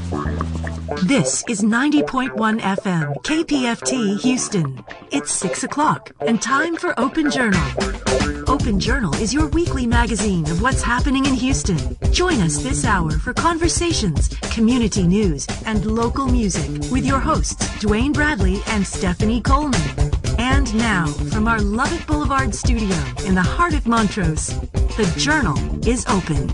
This is 90.1 FM, KPFT, Houston. It's 6 o'clock and time for Open Journal. Open Journal is your weekly magazine of what's happening in Houston. Join us this hour for conversations, community news, and local music with your hosts, Dwayne Bradley and Stephanie Coleman. And now, from our Lubbock Boulevard studio in the heart of Montrose, the Journal is open.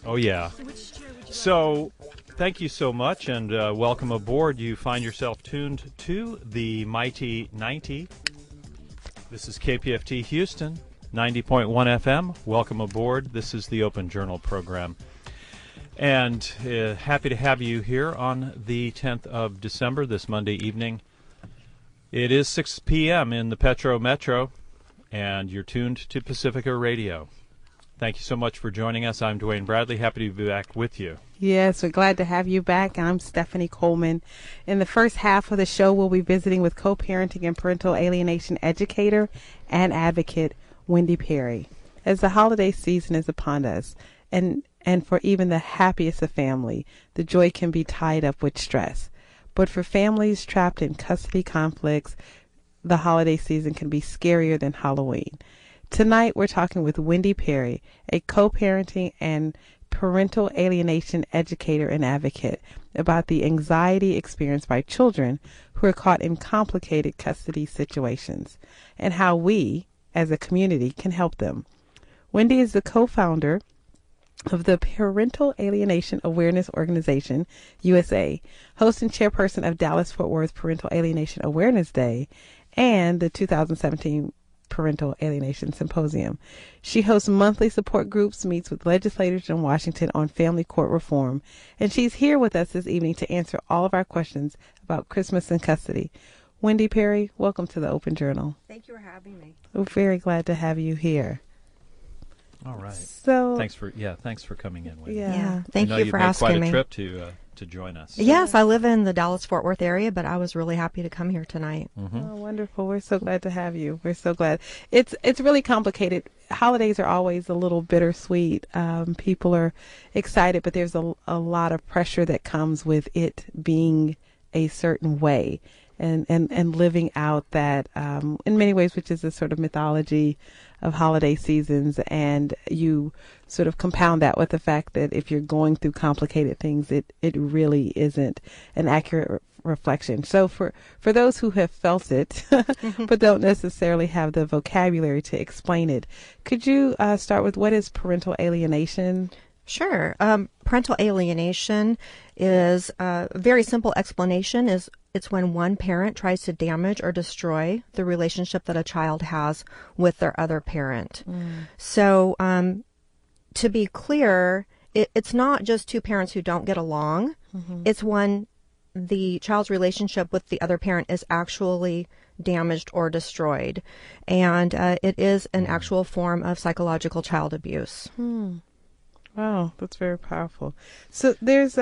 Oh, yeah. So, thank you so much, and welcome aboard. You find yourself tuned to the Mighty 90. This is KPFT Houston, 90.1 FM. Welcome aboard. This is the Open Journal program. And happy to have you here on the 10th of December, this Monday evening. It is 6 p.m. in the Petro Metro, and you're tuned to Pacifica Radio. Thank you so much for joining us. I'm Dwayne Bradley. Happy to be back with you. Yes, we're glad to have you back. I'm Stephanie Coleman. In the first half of the show, we'll be visiting with co-parenting and parental alienation educator and advocate Wendy Perry. As the holiday season is upon us, and for even the happiest of family, the joy can be tied up with stress. But for families trapped in custody conflicts, the holiday season can be scarier than Halloween. Tonight, we're talking with Wendy Perry, a co-parenting and parental alienation educator and advocate, about the anxiety experienced by children who are caught in complicated custody situations and how we, as a community, can help them. Wendy is the co-founder of the Parental Alienation Awareness Organization, USA, host and chairperson of Dallas-Fort Worth Parental Alienation Awareness Day and the 2017 Parental Alienation Symposium. She hosts monthly support groups, meets with legislators in Washington on family court reform, and she's here with us this evening to answer all of our questions about Christmas and custody. Wendy Perry, welcome to the Open Journal. Thank you for having me. We're very glad to have you here. All right. So thanks for coming in, Wendy. Yeah, thank you for made asking quite a me. trip to join us. Yes, I live in the Dallas-Fort Worth area, but I was really happy to come here tonight. Mm-hmm. Oh, wonderful. We're so glad to have you. We're so glad. It's really complicated. Holidays are always a little bittersweet. People are excited, but there's a lot of pressure that comes with it being a certain way and living out that in many ways, which is a sort of mythology of holiday seasons. And you sort of compound that with the fact that if you're going through complicated things, it really isn't an accurate reflection. So for those who have felt it, but don't necessarily have the vocabulary to explain it, could you start with what is parental alienation? Sure. Parental alienation is a very simple explanation. It's when one parent tries to damage or destroy the relationship that a child has with their other parent. So to be clear, it's not just two parents who don't get along. It's when the child's relationship with the other parent is actually damaged or destroyed. And it is an actual form of psychological child abuse. Wow, that's very powerful. So there's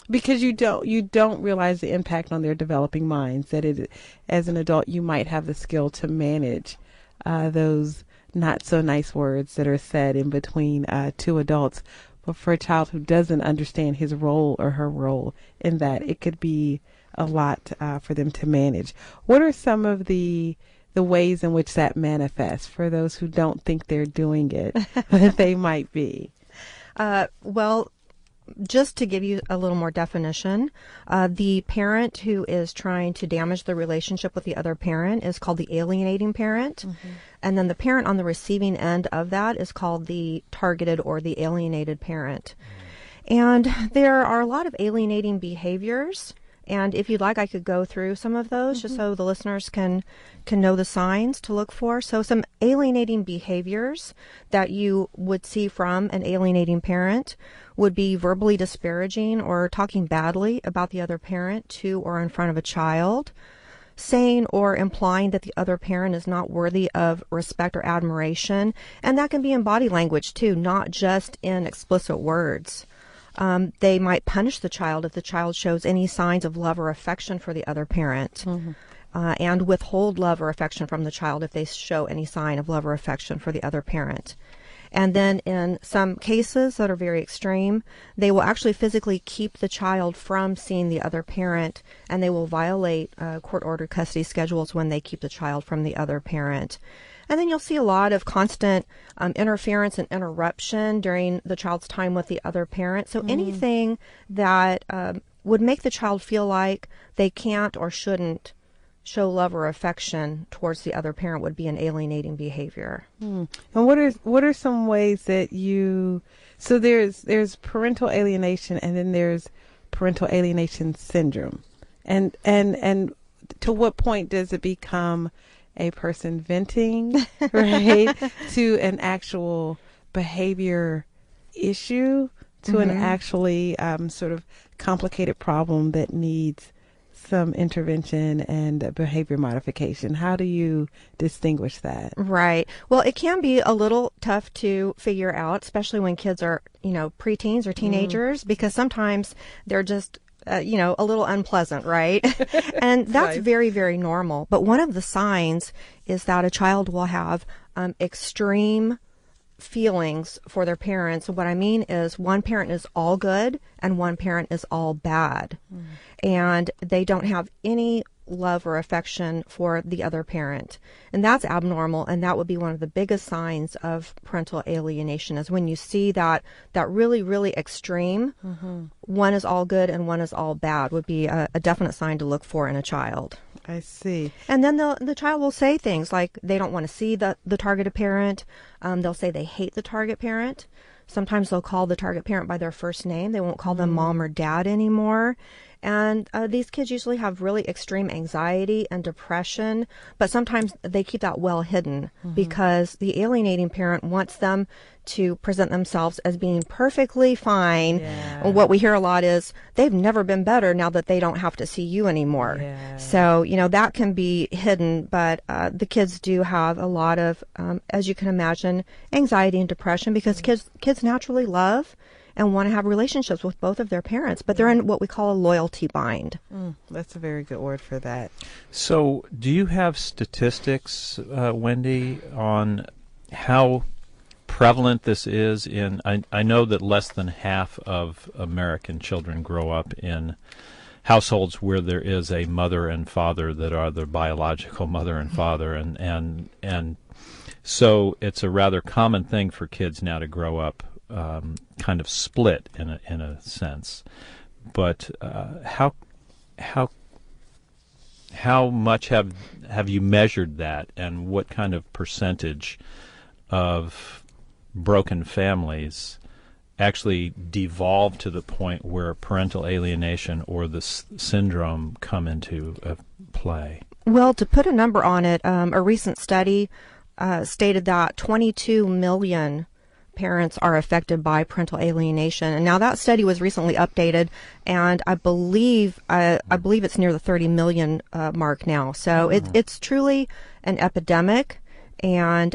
because you don't realize the impact on their developing minds, that as an adult you might have the skill to manage those not so nice words that are said in between two adults. But for a child who doesn't understand his role or her role in that, it could be a lot for them to manage. What are some of the ways in which that manifests for those who don't think they're doing it, but they might be? Well, just to give you a little more definition, the parent who is trying to damage the relationship with the other parent is called the alienating parent. And then the parent on the receiving end of that is called the targeted or the alienated parent. And there are a lot of alienating behaviors. And if you'd like, I could go through some of those just so the listeners can know the signs to look for. So some alienating behaviors that you would see from an alienating parent would be verbally disparaging or talking badly about the other parent to or in front of a child, saying or implying that the other parent is not worthy of respect or admiration. And that can be in body language too, not just in explicit words. They might punish the child if the child shows any signs of love or affection for the other parent. and withhold love or affection from the child if they show any sign of love or affection for the other parent. And then in some cases that are very extreme, they will actually physically keep the child from seeing the other parent, and they will violate court-ordered custody schedules when they keep the child from the other parent. And then you'll see a lot of constant interference and interruption during the child's time with the other parent. So anything that would make the child feel like they can't or shouldn't show love or affection towards the other parent would be an alienating behavior. And what are some ways that so there's parental alienation, and then there's parental alienation syndrome, and to what point does it become a person venting, right, to an actual behavior issue, to an actually sort of complicated problem that needs some intervention and behavior modification? How do you distinguish that? Right. Well, it can be a little tough to figure out, especially when kids are, preteens or teenagers, because sometimes they're just, a little unpleasant, right? And that's Right. very, very normal. But one of the signs is that a child will have extreme feelings for their parents. What I mean is one parent is all good and one parent is all bad. And they don't have any love or affection for the other parent. And that's abnormal, and that would be one of the biggest signs of parental alienation, is when you see that really, really extreme, one is all good and one is all bad, would be a definite sign to look for in a child. I see. And then the child will say things like they don't want to see the targeted parent. They'll say they hate the target parent. Sometimes they'll call the target parent by their first name. They won't call them mom or dad anymore. And these kids usually have really extreme anxiety and depression, but sometimes they keep that well hidden because the alienating parent wants them to present themselves as being perfectly fine. Yeah. What we hear a lot is they've never been better now that they don't have to see you anymore. Yeah. So, that can be hidden, but the kids do have a lot of, as you can imagine, anxiety and depression because kids naturally love and want to have relationships with both of their parents, but they're in what we call a loyalty bind. That's a very good word for that. So, do you have statistics, Wendy, on how prevalent this is in? I know that less than half of American children grow up in households where there is a mother and father that are the biological mother and father, and so it's a rather common thing for kids now to grow up kind of split in a sense. But how much have you measured that, and what kind of percentage of broken families actually devolve to the point where parental alienation or the syndrome come into play? Well, to put a number on it, a recent study stated that 22 million parents are affected by parental alienation. And now that study was recently updated, and I believe it's near the 30 million mark now. So it's truly an epidemic, and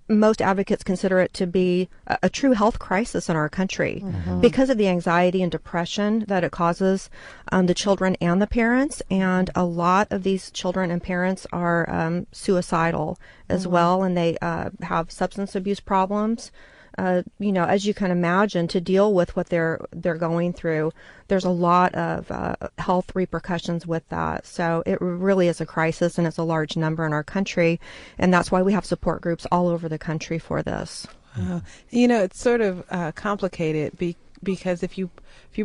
most advocates consider it to be a true health crisis in our country because of the anxiety and depression that it causes the children and the parents. And a lot of these children and parents are suicidal as well, and they have substance abuse problems. As you can imagine, to deal with what they're going through, there's a lot of health repercussions with that. So it really is a crisis, and it's a large number in our country, and that's why we have support groups all over the country for this. It's sort of complicated because if you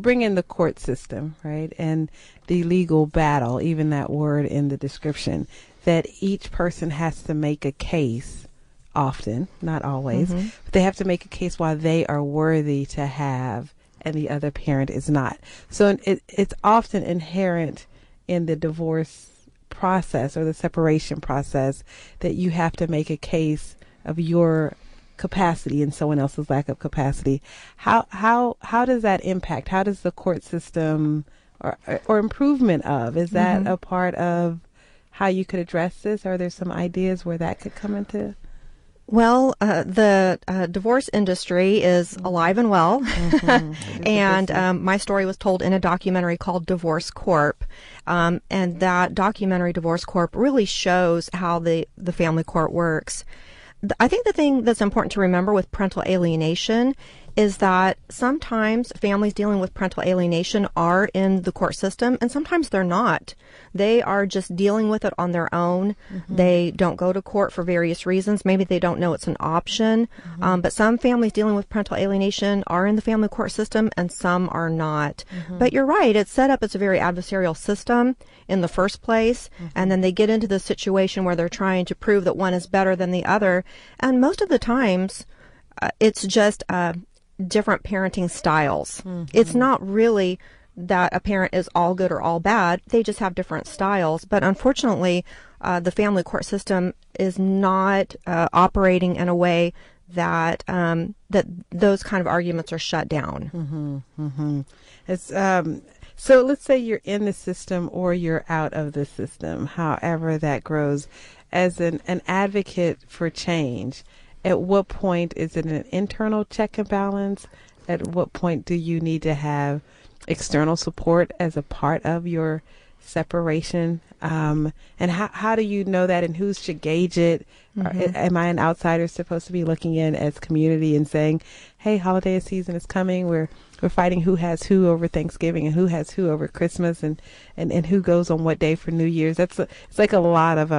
bring in the court system, right, and the legal battle, even that word in the description, that each person has to make a case. Often, not always, but they have to make a case why they are worthy to have and the other parent is not. So it's often inherent in the divorce process or the separation process that you have to make a case of your capacity and someone else's lack of capacity. How does that impact? How does the court system or improvement of, is that a part of how you could address this? Are there some ideas where that could come into? Well, the divorce industry is alive and well, and my story was told in a documentary called Divorce Corp, and that documentary, Divorce Corp, really shows how the family court works. I think the thing that's important to remember with parental alienation is that sometimes families dealing with parental alienation are in the court system, and sometimes they're not. They are just dealing with it on their own. They don't go to court for various reasons. Maybe they don't know it's an option. But some families dealing with parental alienation are in the family court system, and some are not. But you're right. It's set up as a very adversarial system in the first place, and then they get into the situation where they're trying to prove that one is better than the other. And most of the times, it's just different parenting styles. It's not really that a parent is all good or all bad. They just have different styles. But unfortunately, the family court system is not operating in a way that that those kind of arguments are shut down. It's so let's say you're in the system or you're out of the system, however that grows. As an advocate for change, at what point is it an internal check and balance? At what point do you need to have external support as a part of your separation? And how do you know that, and who should gauge it? Am I an outsider supposed to be looking in as community and saying, hey, holiday season is coming. We're fighting who has who over Thanksgiving and who has who over Christmas and who goes on what day for New Year's. It's like a lot of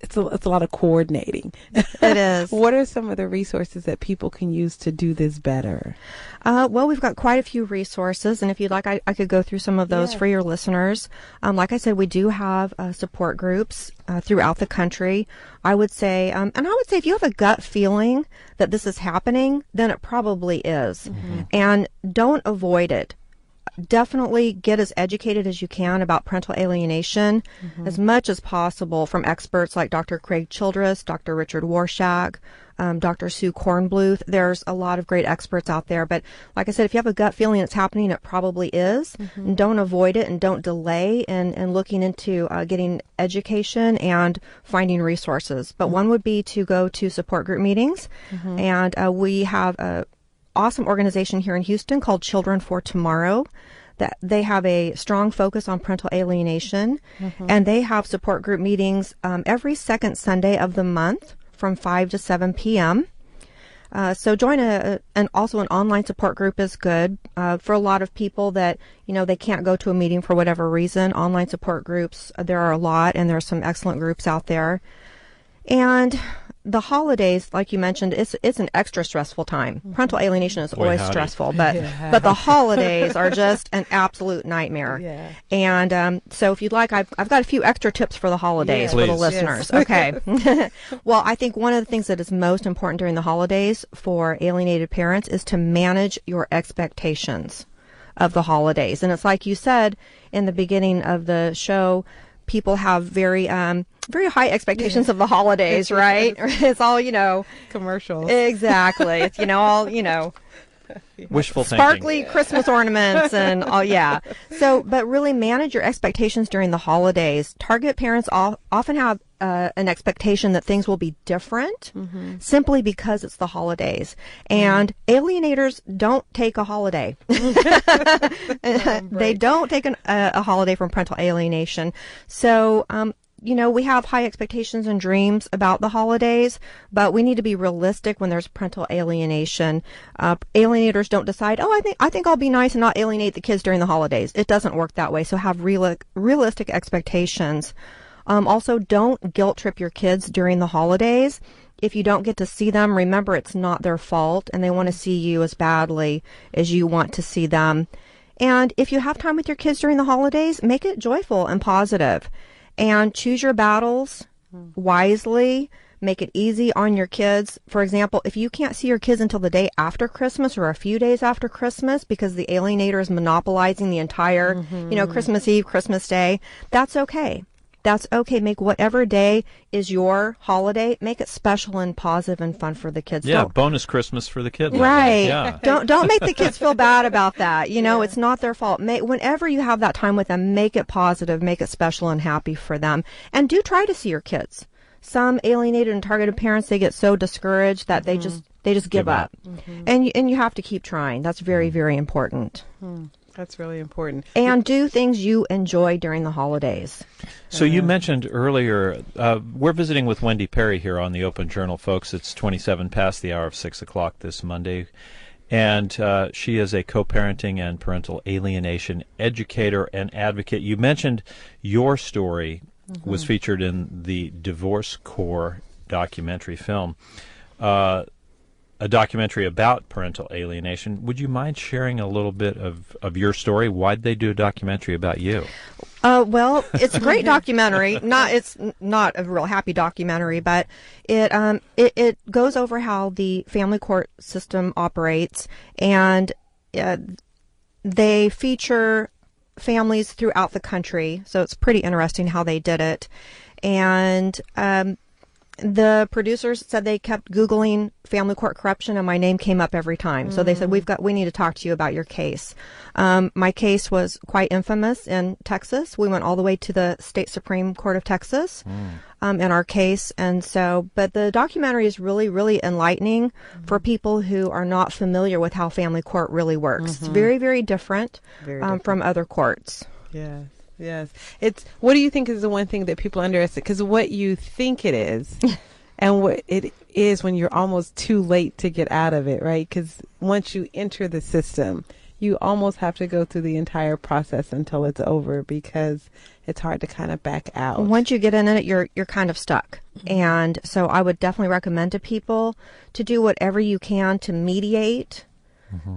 it's a lot of coordinating. It is. What are some of the resources that people can use to do this better? Well, we've got quite a few resources, and if you'd like, I could go through some of those for your listeners. Like I said, we do have support groups throughout the country. I would say, and I would say if you have a gut feeling that this is happening, then it probably is. And don't avoid it. Definitely get as educated as you can about parental alienation as much as possible from experts like Dr. Craig Childress, Dr. Richard Warshak, Dr. Sue Kornbluth. There's a lot of great experts out there. But like I said, if you have a gut feeling it's happening, it probably is. And don't avoid it and don't delay in looking into getting education and finding resources. But one would be to go to support group meetings. And we have a awesome organization here in Houston called Children for Tomorrow. That they have a strong focus on parental alienation, and they have support group meetings every second Sunday of the month from 5 to 7 p.m. So join also an online support group is good for a lot of people that they can't go to a meeting for whatever reason. Online support groups, there are a lot, and there are some excellent groups out there. And the holidays, like you mentioned, it's an extra stressful time. Parental alienation is always stressful, but the holidays are just an absolute nightmare. And so if you'd like, I've got a few extra tips for the holidays for the listeners. Okay. Well, I think one of the things that is most important during the holidays for alienated parents is to manage your expectations of the holidays. And it's like you said in the beginning of the show, people have very high expectations of the holidays, right? It's all, commercials. Exactly. It's, all, wishful sparkly thinking. Christmas ornaments and all, So, but really manage your expectations during the holidays. Target parents often have an expectation that things will be different simply because it's the holidays. And alienators don't take a holiday. They don't take a holiday from parental alienation. So, we have high expectations and dreams about the holidays, but we need to be realistic when there's parental alienation. Alienators don't decide, I think I'll be nice and not alienate the kids during the holidays. It doesn't work that way. So have realistic expectations. Also, don't guilt trip your kids during the holidays. If you don't get to see them, remember it's not their fault, and they want to see you as badly as you want to see them. And if you have time with your kids during the holidays, make it joyful and positive. And choose your battles wisely. Make it easy on your kids. For example, if you can't see your kids until the day after Christmas or a few days after Christmas because the alienator is monopolizing the entire, Christmas Eve, Christmas Day, that's okay. That's okay. Make whatever day is your holiday, make it special and positive and fun for the kids. Yeah, bonus Christmas for the kids. Right. Yeah. Don't make the kids feel bad about that. It's not their fault. Whenever you have that time with them, make it positive, make it special and happy for them. And do try to see your kids. some alienated and targeted parents, they get so discouraged that they just give up. And you have to keep trying. That's very, very important. That's really important. And do things you enjoy during the holidays. So you mentioned earlier, we're visiting with Wendy Perry here on the Open Journal, folks. It's 27 past the hour of 6 o'clock this Monday. And she is a co-parenting and parental alienation educator and advocate. You mentioned your story was featured in the Divorce Corps documentary film, a documentary about parental alienation. Would you mind sharing a little bit of your story? Why'd they do a documentary about you? Well, it's a great documentary. It's not a real happy documentary, but it goes over how the family court system operates, and they feature families throughout the country. So it's pretty interesting how they did it. And the producers said they kept Googling family court corruption, and my name came up every time. So they said, we need to talk to you about your case. My case was quite infamous in Texas. We went all the way to the State Supreme Court of Texas in our case. And so, but the documentary is really, really enlightening for people who are not familiar with how family court really works. It's very, very different, from other courts. Yeah. Yes. What do you think is the one thing that people underestimate? Because what you think it is and what it is when you're almost too late to get out of it, right? Because once you enter the system, you almost have to go through the entire process until it's over, because it's hard to kind of back out. Once you get in it, you're kind of stuck. And so I would definitely recommend to people to do whatever you can to mediate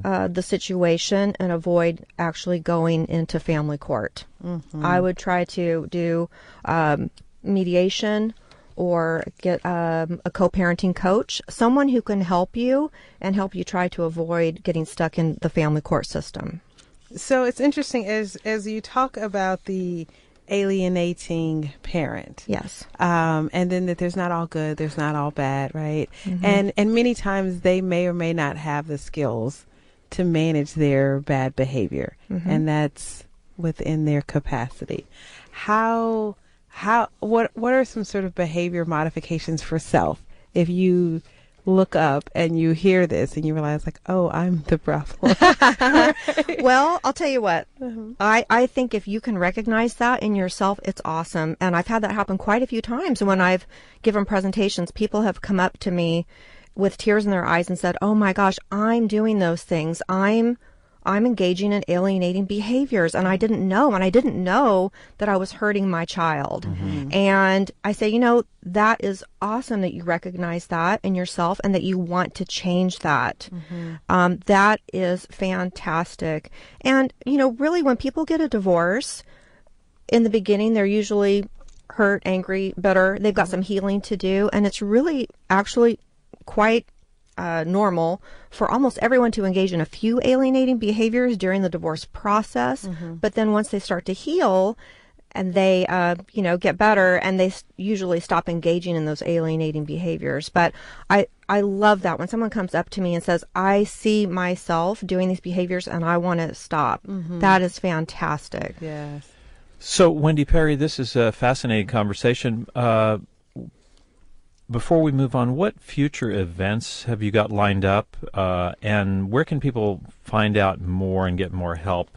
the situation and avoid actually going into family court. I would try to do mediation or get a co-parenting coach, someone who can help you and help you try to avoid getting stuck in the family court system. So it's interesting as you talk about the alienating parent. Yes. And then that there's not all good, there's not all bad, right? And many times they may or may not have the skills to manage their bad behavior, and that's within their capacity. What are some sort of behavior modifications for self if you look up and you hear this and you realize, like, oh, I'm the problem? Well, I'll tell you what. I think if you can recognize that in yourself, it's awesome. And I've had that happen quite a few times. When I've given presentations, people have come up to me with tears in their eyes and said, oh my gosh, I'm doing those things. I'm engaging in alienating behaviors, and I didn't know that I was hurting my child. And I say, that is awesome that you recognize that in yourself and that you want to change that. That is fantastic. And, really when people get a divorce, in the beginning, they're usually hurt, angry, bitter. They've got some healing to do, and it's really actually quite normal for almost everyone to engage in a few alienating behaviors during the divorce process. But then once they start to heal and they, get better, and they usually stop engaging in those alienating behaviors. But I love that when someone comes up to me and says, I see myself doing these behaviors and I want to stop. That is fantastic. Yes. So, Wendy Perry, this is a fascinating conversation. Before we move on, what future events have you got lined up, and where can people find out more and get more help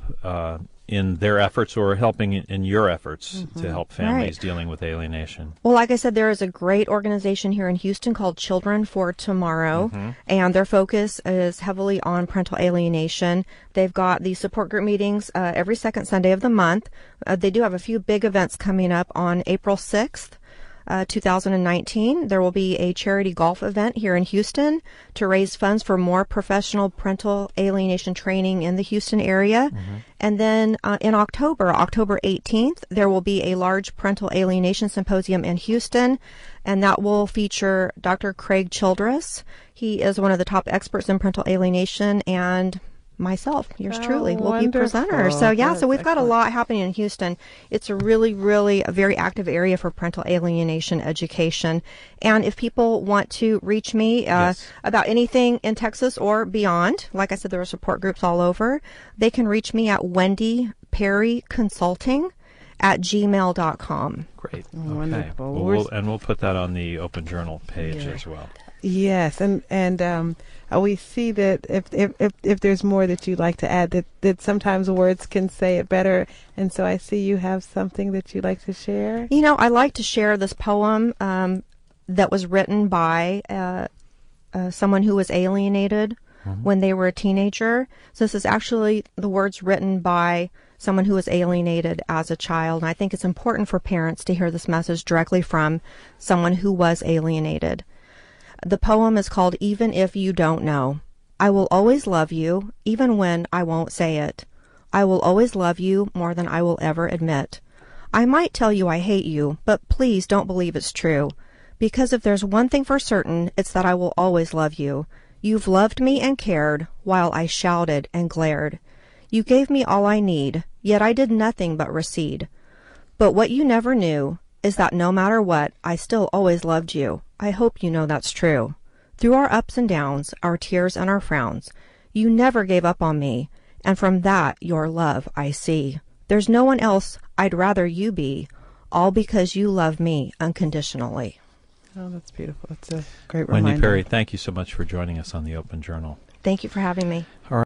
in their efforts or helping in your efforts to help families dealing with alienation? Well, like I said, there is a great organization here in Houston called Children for Tomorrow, and their focus is heavily on parental alienation. They've got these support group meetings every second Sunday of the month. They do have a few big events coming up on April 6th. 2019, there will be a charity golf event here in Houston to raise funds for more professional parental alienation training in the Houston area. And then in October 18th, there will be a large parental alienation symposium in Houston, and that will feature Dr. Craig Childress. He is one of the top experts in parental alienation, and myself, yours truly, will be presenter. So so we've got a lot happening in Houston. It's a really, really a very active area for parental alienation education. And if people want to reach me about anything in Texas or beyond, like I said, there are support groups all over. They can reach me at Wendy Perry Consulting @gmail.com. Great. Okay. Wonderful. Well, we'll put that on the Open Journal page Yeah. as well. Yes, and we see that if there's more that you'd like to add, that sometimes words can say it better, and so I see you have something that you'd like to share. You know, I like to share this poem that was written by someone who was alienated when they were a teenager. So this is actually the words written by someone who was alienated as a child, and I think it's important for parents to hear this message directly from someone who was alienated. The poem is called Even If You Don't Know. I will always love you, even when I won't say it. I will always love you more than I will ever admit. I might tell you I hate you, but please don't believe it's true. Because if there's one thing for certain, it's that I will always love you. You've loved me and cared while I shouted and glared. You gave me all I need, yet I did nothing but recede. But what you never knew is that no matter what, I still always loved you. I hope you know that's true. Through our ups and downs, our tears and our frowns, you never gave up on me, and from that your love I see. There's no one else I'd rather you be, all because you love me unconditionally. Oh, that's beautiful. It's a great reminder. Wendy Perry, thank you so much for joining us on the Open Journal. Thank you for having me. All right.